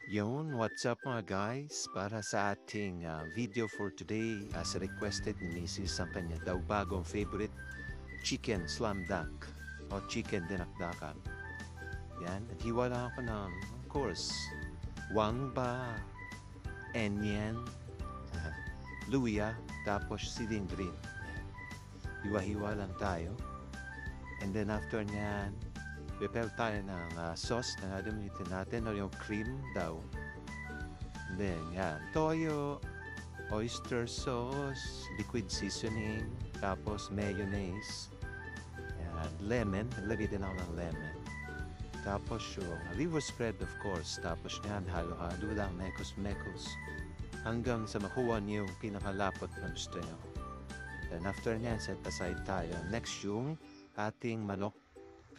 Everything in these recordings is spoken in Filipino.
Yun, what's up mga guys? Para sa ating video for today, as requested ni Mrs. ang kanya daw bagong favorite, chicken slam dunk o chicken dinakdakan. Yan, naghiwa lang ako ng, of course, wangba, enyen, luya, tapos siling green. Hiwa-hiwa lang tayo. And then after nyan, prepare tayo ng sauce na gagamitin natin o yung cream daw. And then, yan, toyo, oyster sauce, liquid seasoning, tapos mayonnaise, yan, lemon, lagay din ako ng lemon. Tapos yung liver spread of course, tapos yan, halo-halo lang, mekos-mekos, hanggang sa makuha niyo yung pinakalapot na gusto nyo. Then after nyan, set aside tayo. Next yung ating manok.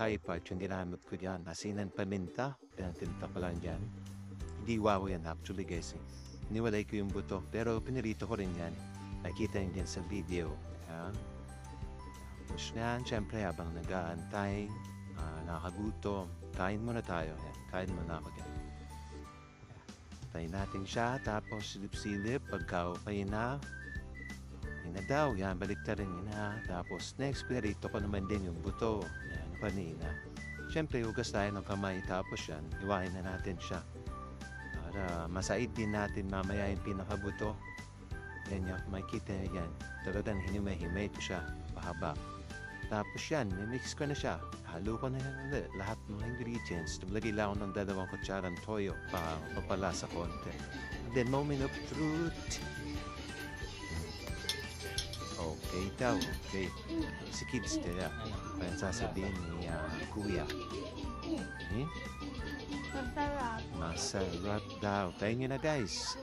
Thai part, yung ginamit ko dyan. Asinan paminta. Pinatinta ko lang dyan. Hindi wow yan actually guys. Niwalay ko yung buto. Pero pinirito ko rin yan. Nakita nyo dyan sa video. Yan. Tapos yan, syempre habang nag-aantay, nakakagutom, kain muna tayo. Yan. Kain muna ako dyan. Tayin natin siya. Tapos silip-silip. Pagka okay na, na daw, yan, balik ta rin na. Tapos next, pinarito ko naman din yung buto. Yan, panina. Siyempre, hugas tayo ng kamay. Tapos yan, iwain na natin siya. Para masaid din natin mamaya yung pinakabuto. Yan yung makikita nyo yan. Talagang hinimay-himay ito siya. Pahaba. Tapos yan, mix ko na siya. Halo ko na yan ulit. Lahat ng ingredients. Naglagay lang ako ng 2 kutsarang toyo. Papalasa konti. And then, moment of truth. Okay daw, okay. Si kids nila. Kaya sasabihin ni Kuya. Eh? Masarap. Masarap daw. Tayo nyo na guys.